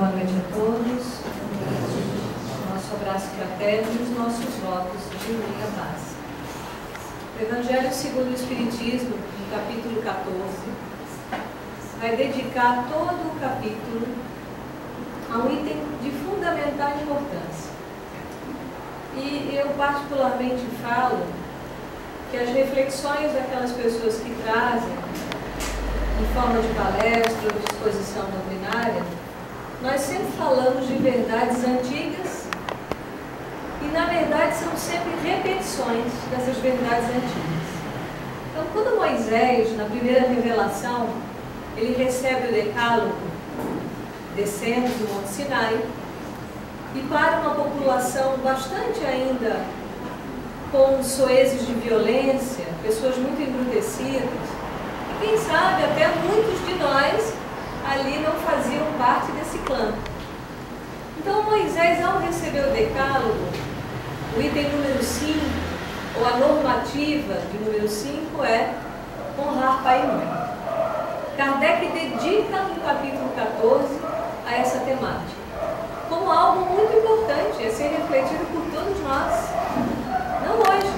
Boa noite a todos. Nosso abraço fraterno e os nossos votos de muita paz. O Evangelho segundo o Espiritismo, no capítulo 14, vai dedicar todo o capítulo a um item de fundamental importância. E eu particularmente falo que as reflexões daquelas pessoas que trazem, em forma de palestra ou de exposição doutrinária, nós sempre falamos de verdades antigas e, na verdade, são sempre repetições dessas verdades antigas. Então, quando Moisés, na primeira revelação, ele recebe o Decálogo, descendo do Monte Sinai, e para uma população bastante ainda com soezes de violência, pessoas muito embrutecidas, e quem sabe até muitos de nós ali não faziam parte desse clã. Então Moisés, ao receber o Decálogo, o item número 5, ou a normativa de número 5 é honrar pai e mãe. Kardec dedica no capítulo 14 a essa temática, como algo muito importante a ser refletido por todos nós. Não hoje,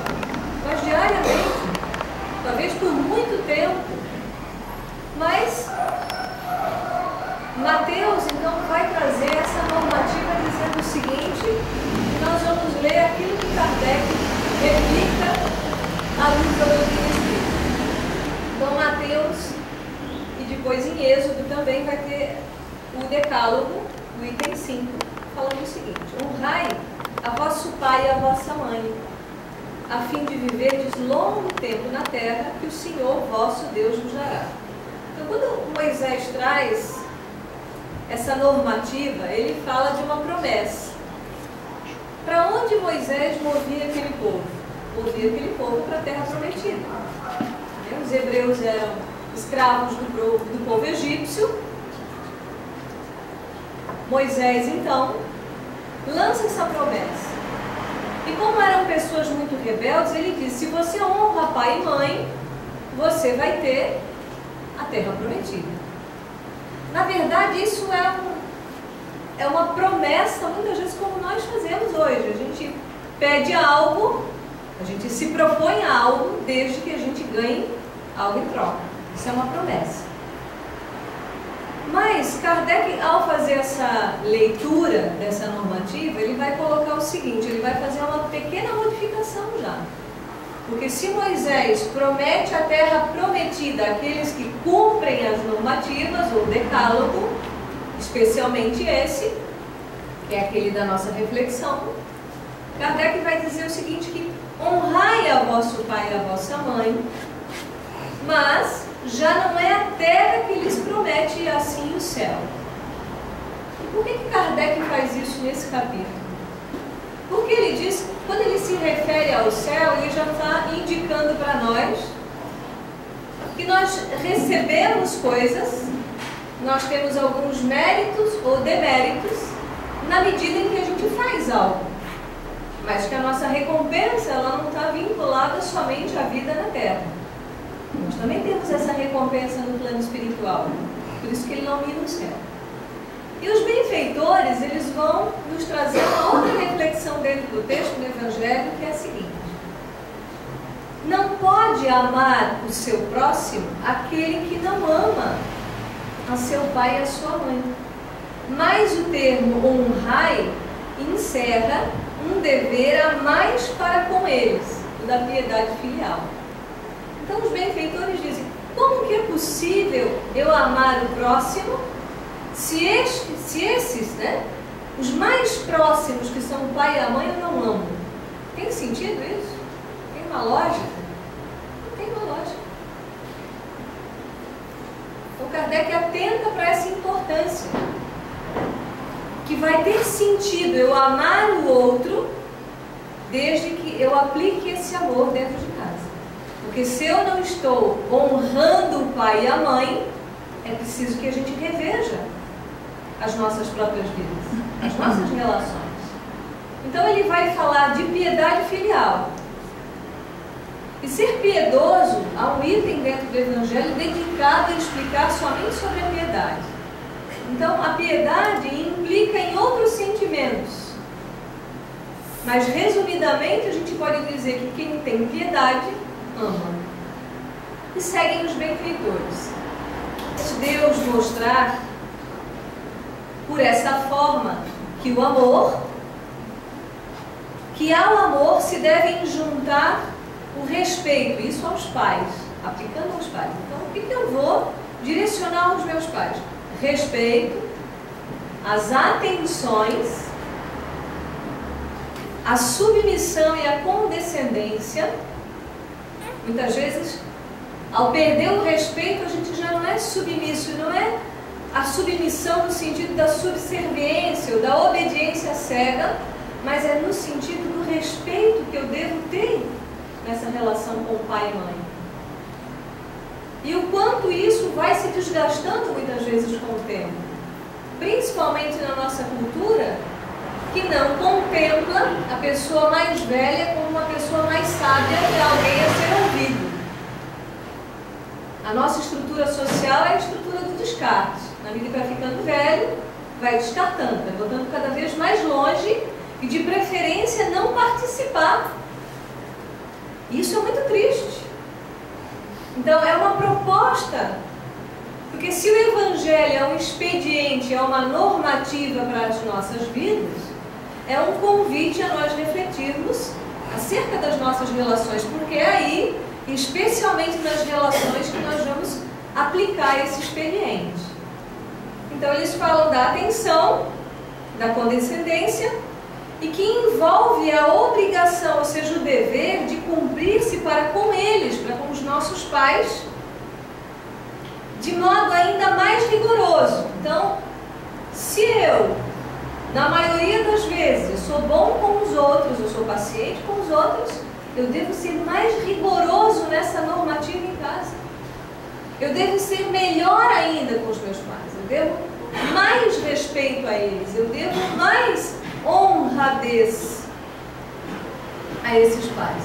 mas diariamente, talvez por muito tempo. Mas Mateus, então, vai trazer essa normativa dizendo o seguinte: nós vamos ler aquilo que Kardec replica à luz da doutrina espírita. Então, Mateus, e depois em Êxodo também vai ter o Decálogo, o item 5, falando o seguinte: honrai a vosso pai e a vossa mãe, a fim de viverdes longo tempo na terra que o Senhor vosso Deus vos dará. Então, quando Moisés traz essa normativa, ele fala de uma promessa. Para onde Moisés movia aquele povo? Movia aquele povo para a terra prometida. Os hebreus eram escravos do povo egípcio. Moisés, então, lança essa promessa. E como eram pessoas muito rebeldes, ele diz: se você honra pai e mãe, você vai ter a terra prometida. Na verdade, isso é uma promessa, muitas vezes, como nós fazemos hoje. A gente pede algo, a gente se propõe a algo, desde que a gente ganhe algo em troca. Isso é uma promessa. Mas Kardec, ao fazer essa leitura dessa normativa, ele vai colocar o seguinte: ele vai fazer uma pequena modificação já. Porque se Moisés promete a terra prometida àqueles que cumprem as normativas, ou decálogo, especialmente esse, que é aquele da nossa reflexão, Kardec vai dizer o seguinte: que honrai a vosso pai e a vossa mãe, mas já não é a terra que lhes promete, e assim o céu. E por que Kardec faz isso nesse capítulo? Porque ele diz, quando ele se refere ao céu, ele já está indicando para nós que nós recebemos coisas, nós temos alguns méritos ou deméritos na medida em que a gente faz algo, mas que a nossa recompensa ela não está vinculada somente à vida na terra. Nós também temos essa recompensa no plano espiritual, por isso que ele nomina o céu. E os benfeitores, eles vão nos trazer uma outra reflexão dentro do texto do Evangelho, que é a seguinte: não pode amar o seu próximo aquele que não ama a seu pai e a sua mãe. Mas o termo honrai encerra um dever a mais para com eles, o da piedade filial. Então os benfeitores dizem: como que é possível eu amar o próximo se esses, os mais próximos, que são o pai e a mãe, eu não amo? Tem sentido isso? Tem uma lógica? Não tem uma lógica. Então Kardec atenta para essa importância, que vai ter sentido eu amar o outro desde que eu aplique esse amor dentro de casa. Porque se eu não estou honrando o pai e a mãe, é preciso que a gente reveja as nossas próprias vidas, as nossas relações. Então ele vai falar de piedade filial. E ser piedoso, há um item dentro do Evangelho dedicado a explicar somente sobre a piedade. Então, a piedade implica em outros sentimentos. Mas, resumidamente, a gente pode dizer que quem tem piedade, ama. E seguem os benfeitores. Deus mostrar, por essa forma, que o amor, que ao amor se devem juntar o respeito, isso aos pais, aplicando aos pais. Então, o que eu vou direcionar aos meus pais? Respeito, as atenções, a submissão e a condescendência. Muitas vezes, ao perder o respeito, a gente já não é submisso, não é a submissão no sentido da subserviência ou da obediência cega, mas é no sentido do respeito que eu devo ter nessa relação com o pai e mãe. E o quanto isso vai se desgastando muitas vezes com o tempo, principalmente na nossa cultura, que não contempla a pessoa mais velha como uma pessoa mais sábia e alguém a ser ouvido. A nossa estrutura social é a estrutura do descarte. Na medida que vai ficando velho, vai descartando, vai botando cada vez mais longe e de preferência não participar. Isso é muito triste. Então é uma proposta, porque se o Evangelho é um expediente, é uma normativa para as nossas vidas, é um convite a nós refletirmos acerca das nossas relações, porque é aí, especialmente nas relações, que nós vamos aplicar esse expediente. Então eles falam da atenção, da condescendência, e que envolve a obrigação, ou seja, o dever de cumprir-se para com eles, para com os nossos pais, de modo ainda mais rigoroso. Então, se eu, na maioria das vezes, sou bom com os outros, eu sou paciente com os outros, eu devo ser mais rigoroso nessa normativa em casa. Eu devo ser melhor ainda com os meus pais. Eu devo mais respeito a eles. Eu devo mais honradez a esses pais.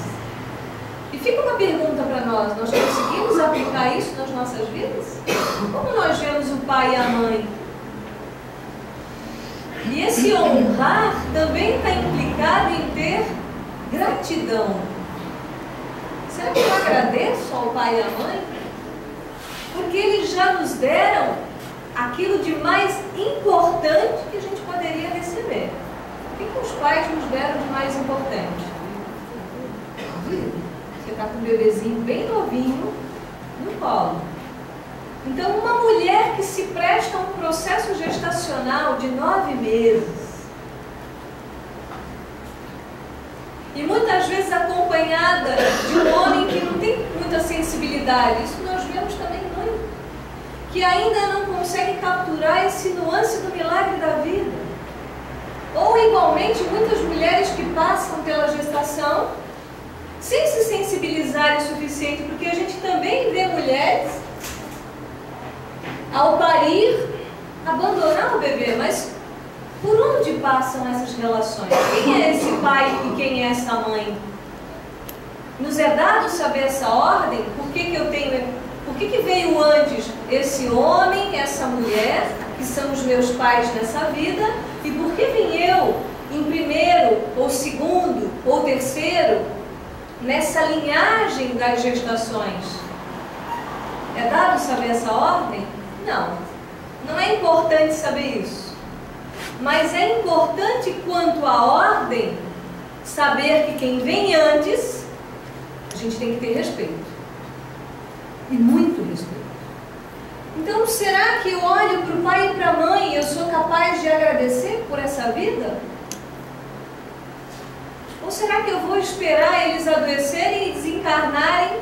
E fica uma pergunta para nós: nós conseguimos aplicar isso nas nossas vidas? Como nós vemos o pai e a mãe? E esse honrar também está implicado em ter gratidão. Será que eu agradeço ao pai e à mãe? Porque eles já nos deram aquilo de mais importante que a gente poderia receber. O que os pais nos deram de mais importante? Você está com um bebezinho bem novinho no colo. Então, uma mulher que se presta a um processo gestacional de 9 meses, e muitas vezes acompanhada de um homem que não tem muita sensibilidade, isso nós vemos também muito, que ainda não consegue capturar esse nuance do milagre da vida. Ou, igualmente, muitas mulheres que passam pela gestação sem se sensibilizarem o suficiente, porque a gente também vê mulheres, ao parir, abandonar o bebê. Mas por onde passam essas relações? Quem é esse pai e quem é essa mãe? Nos é dado saber essa ordem? Por que veio antes esse homem, essa mulher, que são os meus pais nessa vida, e por que vim eu em primeiro, ou segundo, ou terceiro, nessa linhagem das gestações? É dado saber essa ordem? Não. Não é importante saber isso. Mas é importante, quanto à ordem, saber que quem vem antes, a gente tem que ter respeito. E muito respeito. Então, será que eu olho para o pai e para a mãe e eu sou capaz de agradecer por essa vida? Ou será que eu vou esperar eles adoecerem e desencarnarem?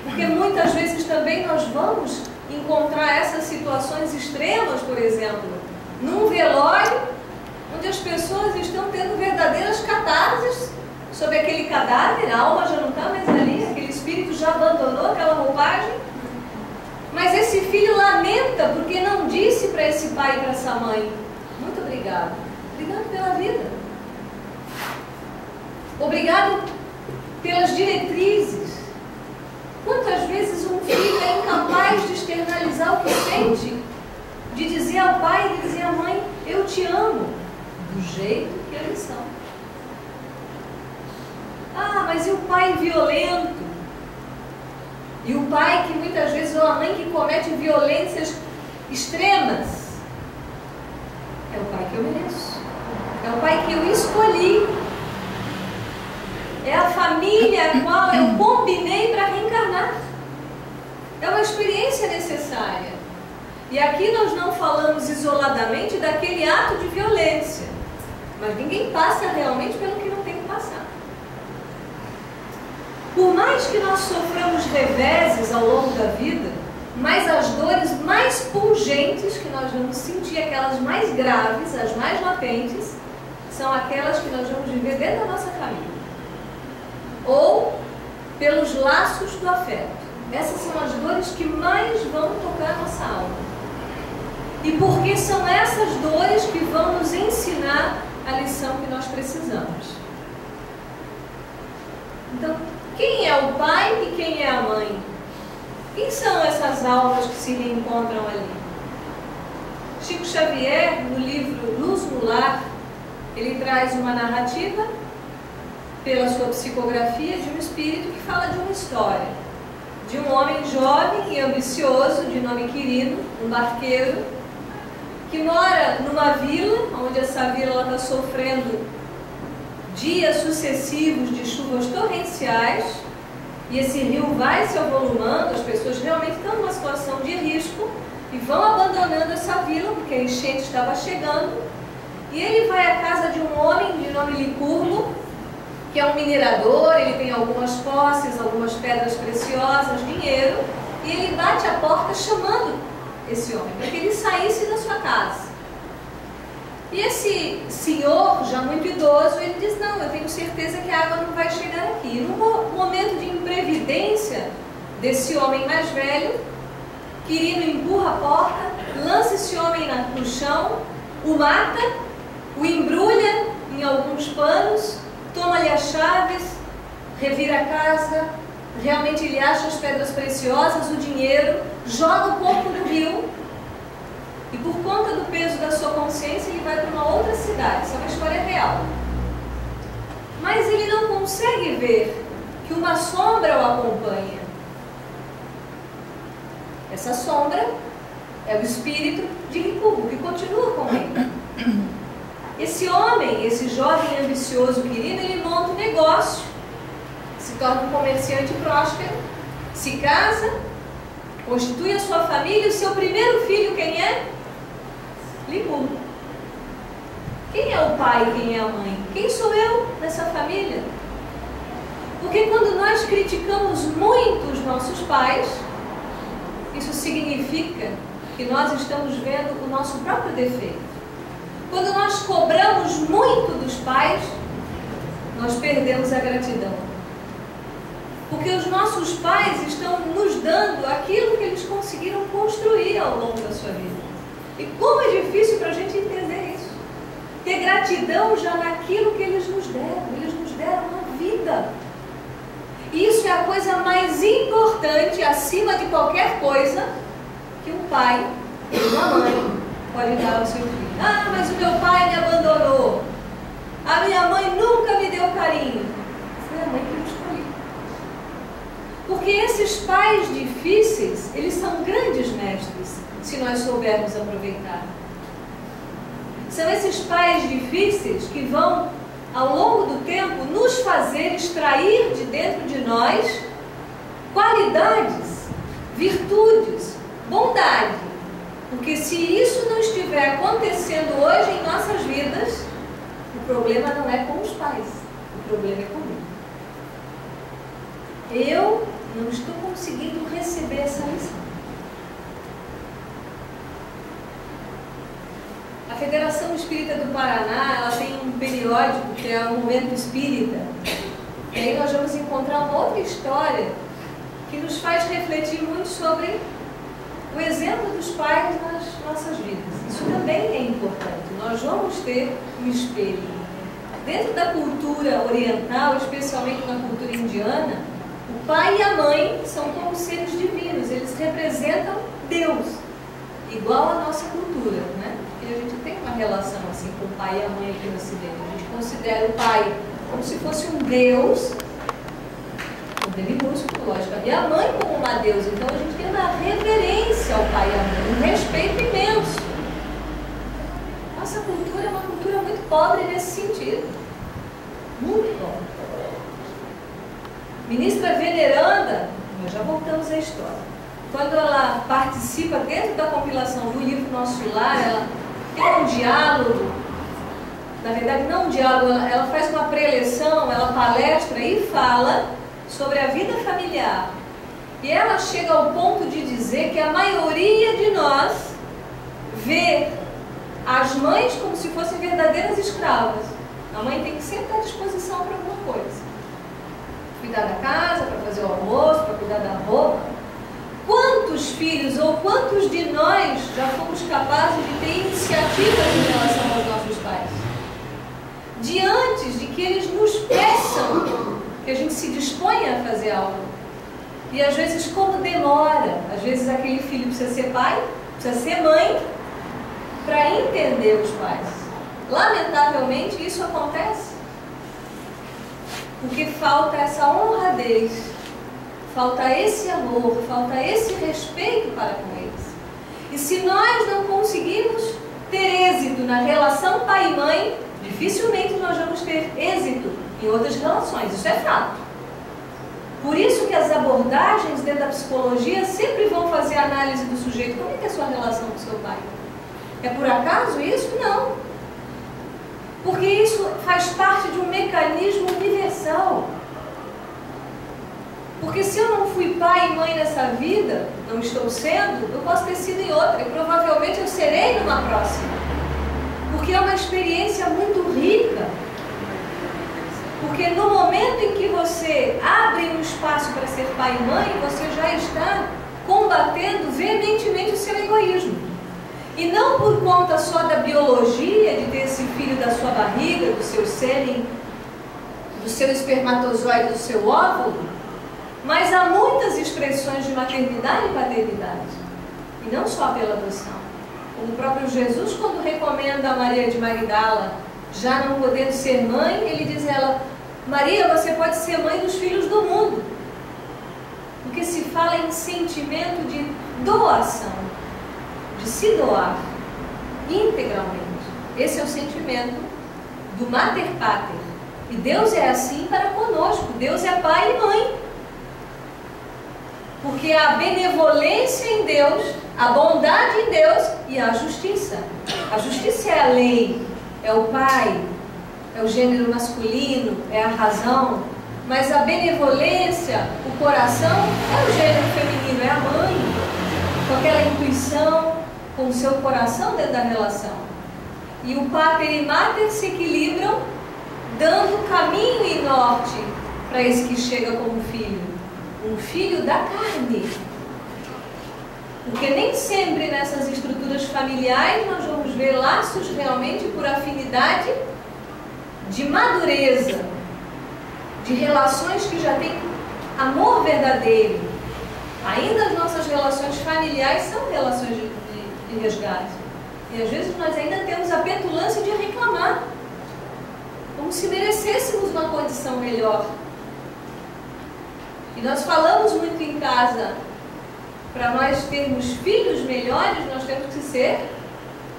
Porque muitas vezes também nós vamos encontrar essas situações extremas, por exemplo, num velório, onde as pessoas estão tendo verdadeiras catarses sobre aquele cadáver, a alma já não está mais ali, aquele espírito já abandonou aquela roupagem, mas esse filho lamenta porque não disse para esse pai e para essa mãe: muito obrigado, obrigado pela vida, obrigado pelas diretrizes. Quantas vezes um filho é incapaz de externalizar o que sente? de dizer ao pai e dizer à mãe: eu te amo, do jeito que eles são. Ah, mas e o pai violento? E o pai que muitas vezes, ou a mãe que comete violências extremas? É o pai que eu mereço. É o pai que eu escolhi. É a família a qual eu combinei para reencarnar. É uma experiência necessária. E aqui nós não falamos isoladamente daquele ato de violência. Mas ninguém passa realmente pelo que não tem que passar. Por mais que nós soframos reveses ao longo da vida, mas as dores mais pungentes que nós vamos sentir, aquelas mais graves, as mais latentes, são aquelas que nós vamos viver dentro da nossa família. Ou pelos laços do afeto. Essas são as dores que mais vão tocar a nossa alma. E porque são essas dores que vão nos ensinar a lição que nós precisamos. Então, quem é o pai e quem é a mãe? Quem são essas almas que se reencontram ali? Chico Xavier, no livro Luz no Lar, ele traz uma narrativa, pela sua psicografia, de um espírito que fala de uma história. De um homem jovem e ambicioso, de nome Quirino, um barqueiro, que mora numa vila, onde essa vila está sofrendo dias sucessivos de chuvas torrenciais, e esse rio vai se avolumando, as pessoas realmente estão numa situação de risco, e vão abandonando essa vila, porque a enchente estava chegando, e ele vai à casa de um homem de nome Licurgo, que é um minerador, ele tem algumas posses, algumas pedras preciosas, dinheiro, e ele bate a porta chamando esse homem, para que ele saísse da sua casa. E esse senhor, já muito idoso, ele diz: não, eu tenho certeza que a água não vai chegar aqui. E num momento de imprevidência desse homem mais velho, Quirino empurra a porta, lança esse homem no chão, o mata, o embrulha em alguns panos, toma-lhe as chaves, revira a casa, realmente ele acha as pedras preciosas, o dinheiro, joga o corpo no rio, e por conta do peso da sua consciência ele vai para uma outra cidade. Isso é uma história real. Mas ele não consegue ver que uma sombra o acompanha. Essa sombra é o espírito de Licurgo, que continua com ele. Esse homem, esse jovem ambicioso Quirino, ele monta um negócio, se torna um comerciante próspero, se casa, constitui a sua família, e o seu primeiro filho quem é? Licurgo. Quem é o pai e quem é a mãe? Quem sou eu nessa família? Porque quando nós criticamos muito os nossos pais, isso significa que nós estamos vendo o nosso próprio defeito. Quando nós cobramos muito dos pais, nós perdemos a gratidão. Porque os nossos pais estão nos dando aquilo que eles conseguiram construir ao longo da sua vida. E como é difícil para a gente entender isso. Ter gratidão já naquilo que eles nos deram. Eles nos deram uma vida. E isso é a coisa mais importante, acima de qualquer coisa, que um pai e uma mãe pode dar ao seu filho. Ah, mas o meu pai me abandonou. A minha mãe nunca me deu carinho. Foi a mãe que eu escolhi. Porque esses pais difíceis, eles são grandes mestres, se nós soubermos aproveitar. São esses pais difíceis que vão, ao longo do tempo, nos fazer extrair de dentro de nós qualidades, virtudes, bondade. Porque se isso não estiver acontecendo hoje em nossas vidas, o problema não é com os pais, o problema é comigo. Eu não estou conseguindo receber essa lição. A Federação Espírita do Paraná, ela tem um periódico que é o Momento Espírita. E aí nós vamos encontrar uma outra história que nos faz refletir muito sobre o exemplo dos pais nas nossas vidas. Isso também é importante. Nós vamos ter um espelho. Dentro da cultura oriental, especialmente na cultura indiana, o pai e a mãe são como seres divinos. Eles representam Deus. igual à nossa cultura, né? Porque a gente tem uma relação assim com o pai e a mãe aqui no Ocidente. A gente considera o pai como se fosse um Deus, um D minúsculo, lógico, e a mãe como uma deusa. Então a gente tem uma reverência ao pai e à mãe, um respeito imenso. Nossa cultura é uma cultura muito pobre nesse sentido. Muito pobre. Ministra veneranda, nós já voltamos à história. Quando ela participa dentro da compilação do livro Nosso Lar, ela tem um diálogo, na verdade não um diálogo, ela faz uma preleção, ela palestra e fala sobre a vida familiar. E ela chega ao ponto de dizer que a maioria de nós vê as mães como se fossem verdadeiras escravas. A mãe tem que sempre estar à disposição para alguma coisa. Cuidar da casa, para fazer o almoço, para cuidar da roupa. Quantos filhos ou quantos de nós já fomos capazes de ter iniciativas em relação aos nossos pais? Diante de que eles nos peçam, que a gente se disponha a fazer algo. E às vezes como demora, às vezes aquele filho precisa ser pai, precisa ser mãe, para entender os pais. Lamentavelmente isso acontece. Porque falta essa honradez, falta esse amor, falta esse respeito para com eles. E se nós não conseguimos ter êxito na relação pai e mãe, dificilmente nós vamos ter êxito em outras relações, isso é fato. Por isso que as abordagens dentro da psicologia sempre vão fazer a análise do sujeito. Como é que é a sua relação com o seu pai? É por acaso isso? Não. Porque isso faz parte de um mecanismo universal. Porque se eu não fui pai e mãe nessa vida, não estou sendo, eu posso ter sido em outra, e provavelmente eu serei numa próxima. Porque é uma experiência muito rica. Porque no momento em que você abre um espaço para ser pai e mãe, você já está combatendo veementemente o seu egoísmo. E não por conta só da biologia, de ter esse filho da sua barriga, do seu sêmen, do seu espermatozoide, do seu óvulo, mas há muitas expressões de maternidade e paternidade, e não só pela adoção. Como o próprio Jesus, quando recomenda a Maria de Magdala, já não podendo ser mãe, ele diz a ela: Maria, você pode ser mãe dos filhos do mundo. Porque se fala em sentimento de doação, de se doar integralmente. Esse é o sentimento do Mater Pater. E Deus é assim para conosco. Deus é pai e mãe. Porque há a benevolência em Deus, a bondade em Deus e a justiça. A justiça é a lei, é o pai, é o gênero masculino, é a razão. Mas a benevolência, o coração, é o gênero feminino, é a mãe. Com aquela intuição, com o seu coração dentro da relação. E o Pater e Mater se equilibram, dando caminho e norte para esse que chega como filho. Um filho da carne. Porque nem sempre nessas estruturas familiares nós vamos ver laços realmente por afinidade de madureza, de relações que já têm amor verdadeiro. Ainda as nossas relações familiares são relações de resgate. E às vezes nós ainda temos a petulância de reclamar, como se merecêssemos uma condição melhor. E nós falamos muito em casa, para nós termos filhos melhores, nós temos que ser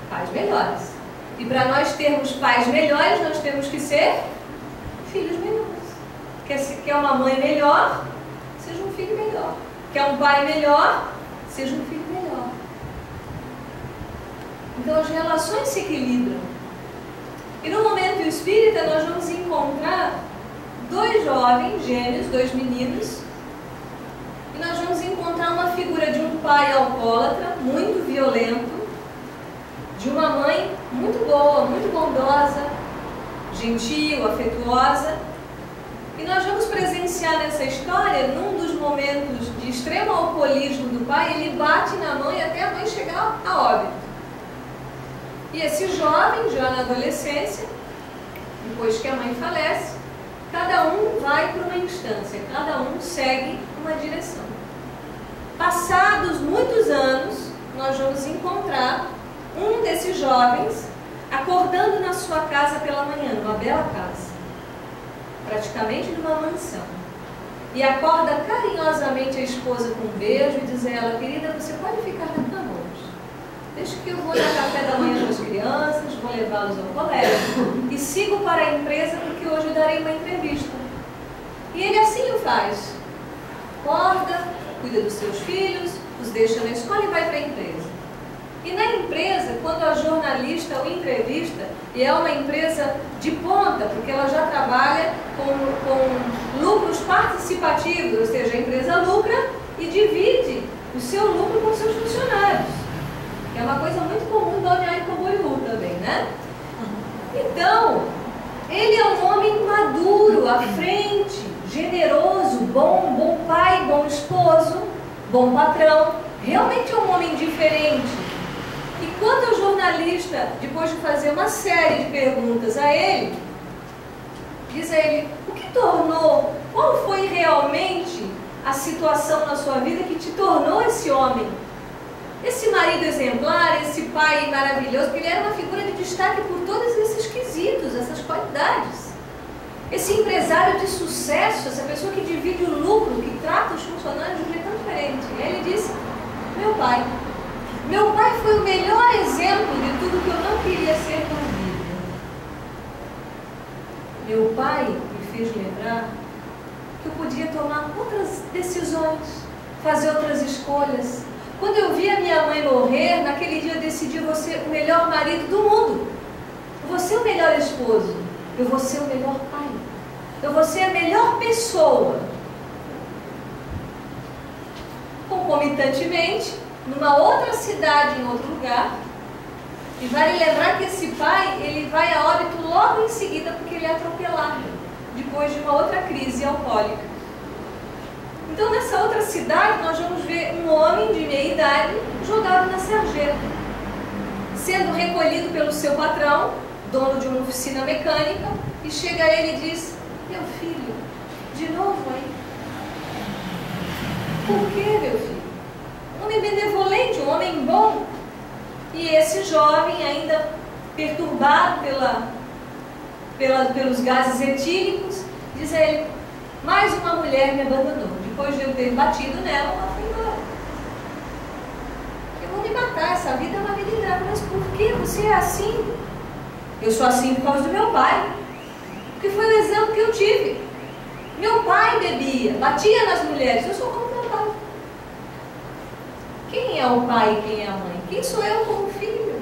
pais melhores. E para nós termos pais melhores, nós temos que ser filhos melhores. Quer uma mãe melhor, seja um filho melhor. Quer um pai melhor, seja um filho melhor. Então as relações se equilibram. E no momento espírita nós vamos encontrar dois jovens gêmeos, dois meninos, e nós vamos encontrar uma figura de um pai alcoólatra, muito violento, de uma mãe muito boa, muito bondosa, gentil, afetuosa. E nós vamos presenciar nessa história, num dos momentos de extremo alcoolismo do pai, ele bate na mãe até a mãe chegar a óbito. E esse jovem, já na adolescência, depois que a mãe falece, cada um vai para uma instância, cada um segue uma direção. Passados muitos anos, nós nós vamos encontrar um desses jovens acordando na sua casa pela manhã, numa bela casa, praticamente numa mansão. E acorda carinhosamente a esposa com um beijo e diz a ela: querida, você pode ficar na cama hoje. Deixa que eu vou dar café da manhã para as crianças, vou levá-los ao colégio e sigo para a empresa porque hoje eu darei uma entrevista. E ele assim o faz. Acorda, cuida dos seus filhos, os deixa na escola e vai para a empresa. E na empresa, quando a jornalista o entrevista, e é uma empresa de ponta, porque ela já trabalha com lucros participativos, ou seja, a empresa lucra e divide o seu lucro com seus funcionários, que é uma coisa muito comum do Balneário Camboriú também, né? Então, ele é um homem maduro, à frente, generoso, bom pai, bom esposo, bom patrão, realmente é um homem diferente. E quando o jornalista, depois de fazer uma série de perguntas a ele, diz a ele: o que tornou, qual foi realmente a situação na sua vida que te tornou esse homem? Esse marido exemplar, esse pai maravilhoso, porque ele era uma figura de destaque por todos esses quesitos, essas qualidades. Esse empresário de sucesso, essa pessoa que divide o lucro, que trata os funcionários de um jeito tão diferente. E ele disse: meu pai. Meu pai foi o melhor exemplo de tudo que eu não queria ser na vida. Meu pai me fez lembrar que eu podia tomar outras decisões, fazer outras escolhas. Quando eu vi a minha mãe morrer, naquele dia eu decidi: vou ser o melhor marido do mundo. Eu vou ser o melhor esposo. Eu vou ser o melhor pai. Eu vou ser a melhor pessoa. Concomitantemente, numa outra cidade, em outro lugar, e vale lembrar que esse pai, ele vai a óbito logo em seguida, porque ele é atropelado, depois de uma outra crise alcoólica. Então, nessa outra cidade, nós vamos ver um homem de meia idade jogado na sarjeta, sendo recolhido pelo seu patrão, dono de uma oficina mecânica, e chega a ele e diz: meu filho, de novo aí? Por que, meu filho? Um homem benevolente, um homem bom. E esse jovem, ainda perturbado pelos gases etílicos, diz a ele: mais uma mulher me abandonou. Depois de eu ter batido nela, ela foi embora. Eu vou me matar, essa vida é uma vida ingrata. Mas por que você é assim? Eu sou assim por causa do meu pai, porque foi o exemplo que eu tive. Meu pai bebia, batia nas mulheres. Eu sou como meu pai. Quem é o pai e quem é a mãe? Quem sou eu como filho?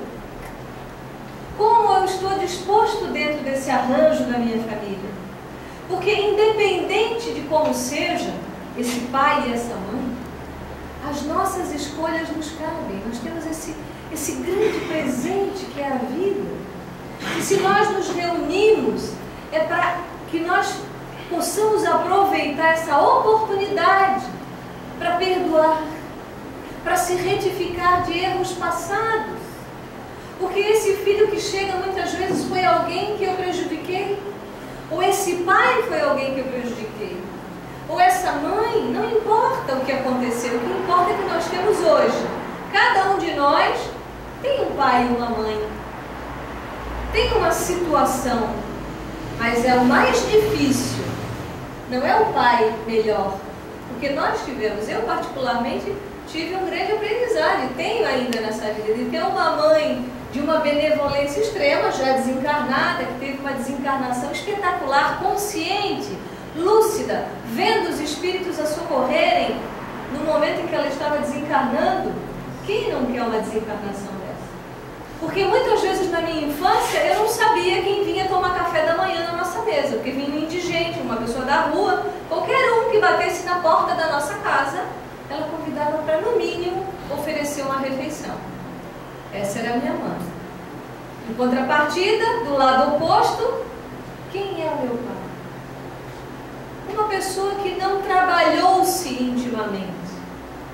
Como eu estou disposto dentro desse arranjo da minha família? Porque independente de como seja esse pai e essa mãe, as nossas escolhas nos cabem. Nós temos esse grande presente que é a vida. E se nós nos reunimos, é para que nós possamos aproveitar essa oportunidade para perdoar, para se retificar de erros passados. Porque esse filho que chega muitas vezes foi alguém que eu prejudiquei, ou esse pai foi alguém que eu prejudiquei, ou essa mãe. Não importa o que aconteceu, o que importa é que nós temos hoje. Cada um de nós tem um pai e uma mãe, tem uma situação, mas é o mais difícil. Não é o pai melhor, porque nós tivemos, eu particularmente tive um grande aprendizado, e tenho ainda nessa vida, de ter uma mãe de uma benevolência extrema, já desencarnada, que teve uma desencarnação espetacular, consciente, lúcida, vendo os espíritos a socorrerem no momento em que ela estava desencarnando. Quem não quer uma desencarnação dessa? Porque muitas vezes na minha infância eu não sabia quem vinha tomar café da manhã na nossa mesa, porque vinha um indigente, uma pessoa da rua, qualquer um que batesse na porta da nossa casa, ela convidava para, no mínimo, oferecer uma refeição. Essa era a minha mãe. Em contrapartida, do lado oposto, quem é o meu pai? Uma pessoa que não trabalhou-se intimamente.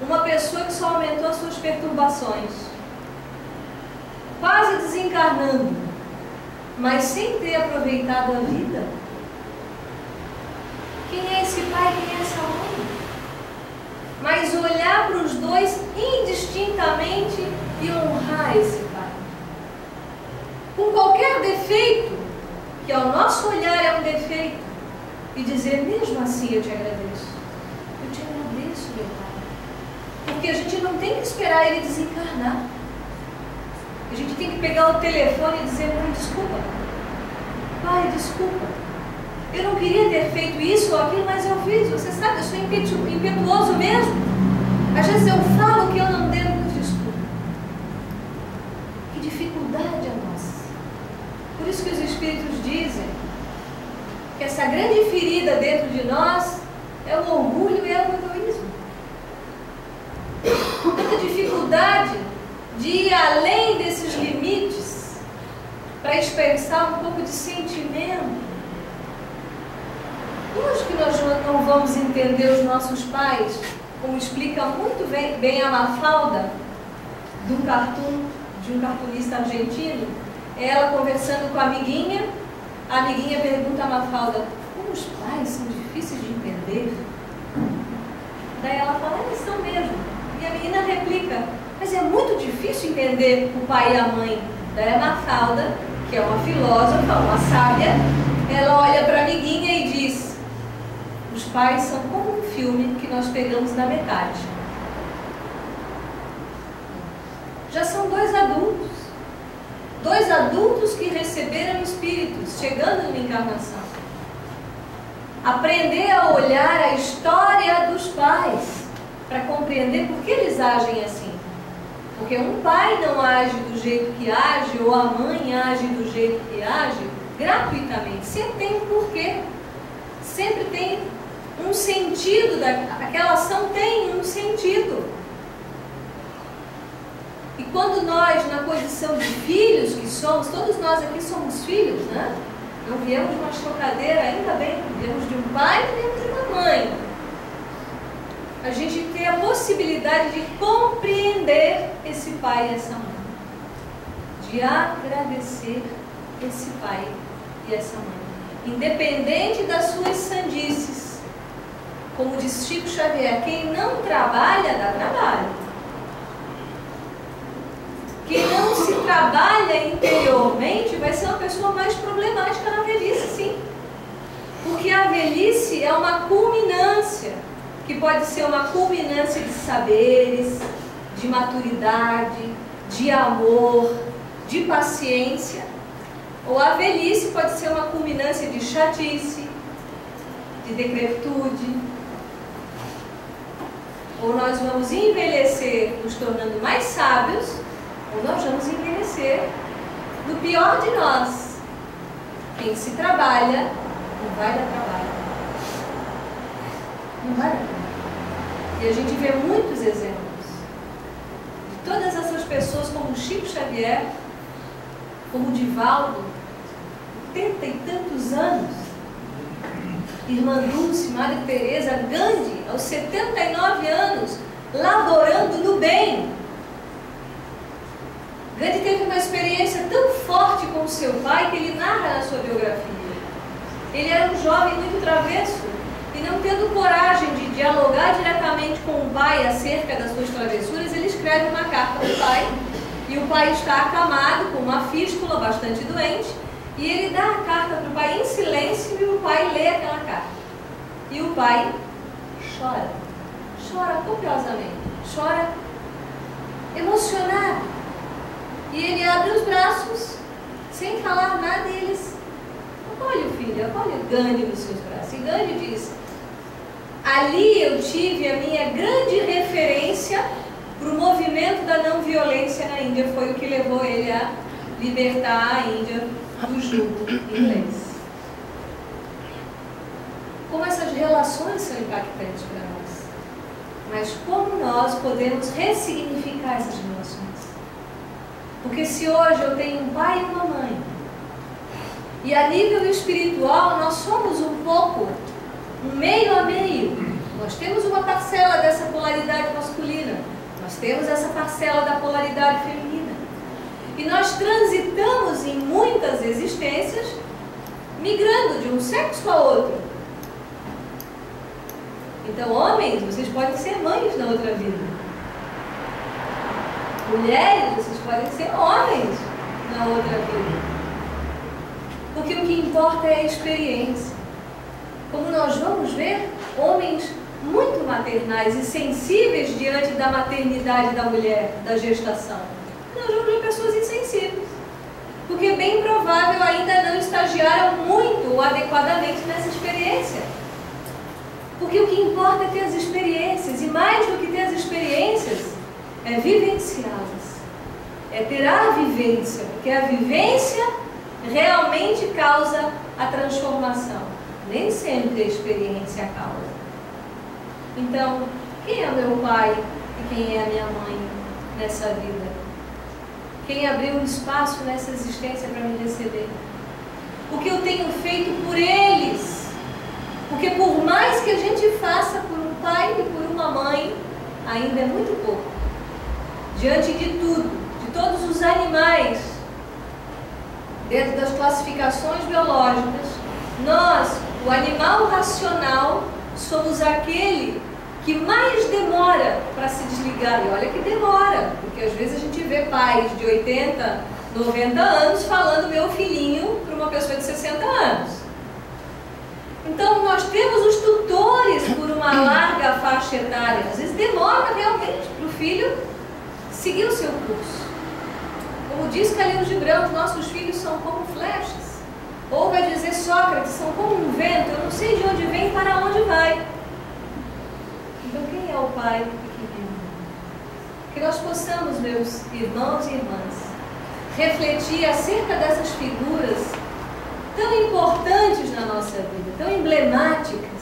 Uma pessoa que só aumentou as suas perturbações. Quase desencarnando, mas sem ter aproveitado a vida. Quem é esse pai? Quem é essa mãe? Mas olhar para os dois indistintamente e honrar esse pai. Com qualquer defeito, que ao nosso olhar é um defeito, e dizer, mesmo assim eu te agradeço. Eu te agradeço, meu pai. Porque a gente não tem que esperar ele desencarnar. A gente tem que pegar o telefone e dizer, mãe, desculpa. Pai, desculpa. Eu não queria ter feito isso ou aquilo, mas eu fiz. Você sabe, eu sou impetuoso mesmo. Às vezes eu falo que eu não devo, mas desculpa. Que dificuldade a nossa. Por isso que os Espíritos dizem que essa grande ferida dentro de nós é o orgulho e é o egoísmo. Tanta dificuldade de ir além desses limites para expressar um pouco de sentimento. Lógico que nós não vamos entender os nossos pais, como explica muito bem a Mafalda, de um cartunista argentino. Ela conversando com a amiguinha pergunta a Mafalda, como os pais são difíceis de entender? Daí ela fala, eles são mesmo. E a menina replica, mas é muito difícil entender o pai e a mãe. Daí a Mafalda, que é uma filósofa, uma sábia, ela olha para a amiguinha e diz, os pais são como um filme que nós pegamos na metade. Já são dois adultos que receberam espíritos, chegando numa encarnação. Aprender a olhar a história dos pais, para compreender por que eles agem assim. Porque um pai não age do jeito que age, ou a mãe age do jeito que age, gratuitamente. Sempre tem um porquê. Sempre tem um sentido, aquela ação tem um sentido. E quando nós, na condição de filhos que somos, todos nós aqui somos filhos, né? Não viemos de uma chocadeira, ainda bem, viemos de um pai e viemos de uma mãe. A gente tem a possibilidade de compreender esse pai e essa mãe. De agradecer esse pai e essa mãe. Independente das suas sandices. Como diz Chico Xavier, quem não trabalha, dá trabalho. Quem não se trabalha interiormente vai ser uma pessoa mais problemática na velhice, sim. Porque a velhice é uma culminância, que pode ser uma culminância de saberes, de maturidade, de amor, de paciência. Ou a velhice pode ser uma culminância de chatice, de decrepitude. Ou nós vamos envelhecer nos tornando mais sábios, ou nós vamos envelhecer do pior de nós. Quem se trabalha, não vai dar trabalho. Não vai dar trabalho. E a gente vê muitos exemplos. De todas essas pessoas, como Chico Xavier, como Divaldo, 80 e tantos anos, Irmã Dulce, Madre Teresa, Gandhi, aos 79 anos, laborando no bem. Gandhi teve uma experiência tão forte com o seu pai que ele narra na sua biografia. Ele era um jovem muito travesso e não tendo coragem de dialogar diretamente com o pai acerca das suas travessuras, ele escreve uma carta ao pai e o pai está acamado com uma fístula, bastante doente, e ele dá a carta para o pai em silêncio e o pai lê aquela carta. E o pai chora copiosamente, chora emocionado. E ele abre os braços, sem falar nada, e eles acolhem o filho, acolhem o Gandhi nos seus braços. E Gandhi diz, ali eu tive a minha grande referência para o movimento da não violência na Índia. Foi o que levou ele a libertar a Índia do jugo inglês. Como essas relações são impactantes para nós. Mas como nós podemos ressignificar essas relações? Porque se hoje eu tenho um pai e uma mãe, e a nível espiritual nós somos um pouco, um meio a meio, nós temos uma parcela dessa polaridade masculina, nós temos essa parcela da polaridade feminina, e nós transitamos em muitas existências, migrando de um sexo a outro. Então, homens, vocês podem ser mães na outra vida. mulheres, vocês podem ser homens na outra vida. Porque o que importa é a experiência. Como nós vamos ver, homens muito maternais e sensíveis diante da maternidade da mulher, da gestação. Nós vamos ver pessoas insensíveis. Porque é bem provável ainda não estagiaram muito ou adequadamente nessa experiência. Porque o que importa é ter as experiências, e mais do que ter as experiências, é vivenciá-las. É ter a vivência, porque a vivência realmente causa a transformação. Nem sempre a experiência causa. Então, quem é meu pai e quem é a minha mãe nessa vida? Quem abriu um espaço nessa existência para me receber? O que eu tenho feito por eles? Porque por mais que a gente faça por um pai e por uma mãe, ainda é muito pouco. Diante de tudo, de todos os animais, dentro das classificações biológicas, nós, o animal racional, somos aquele que mais demora para se desligar. E olha que demora, porque às vezes a gente vê pais de 80, 90 anos falando meu filhinho para uma pessoa de 60 anos. Então nós temos os tutores por uma larga faixa etária. Às vezes demora realmente para o filho seguir o seu curso. Como diz Khalil Gibran, os nossos filhos são como flechas. Ou vai dizer Sócrates, são como um vento, eu não sei de onde vem e para onde vai. Então quem é o pai que vive? Que nós possamos, meus irmãos e irmãs, refletir acerca dessas figuras tão importantes na nossa vida, tão emblemáticas,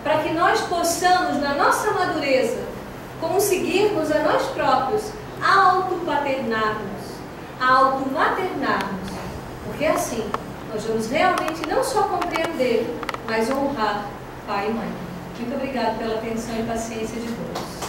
para que nós possamos, na nossa madureza, conseguirmos a nós próprios autopaternarmos, automaternarmos, porque assim nós vamos realmente não só compreender, mas honrar pai e mãe. Muito obrigada pela atenção e paciência de todos.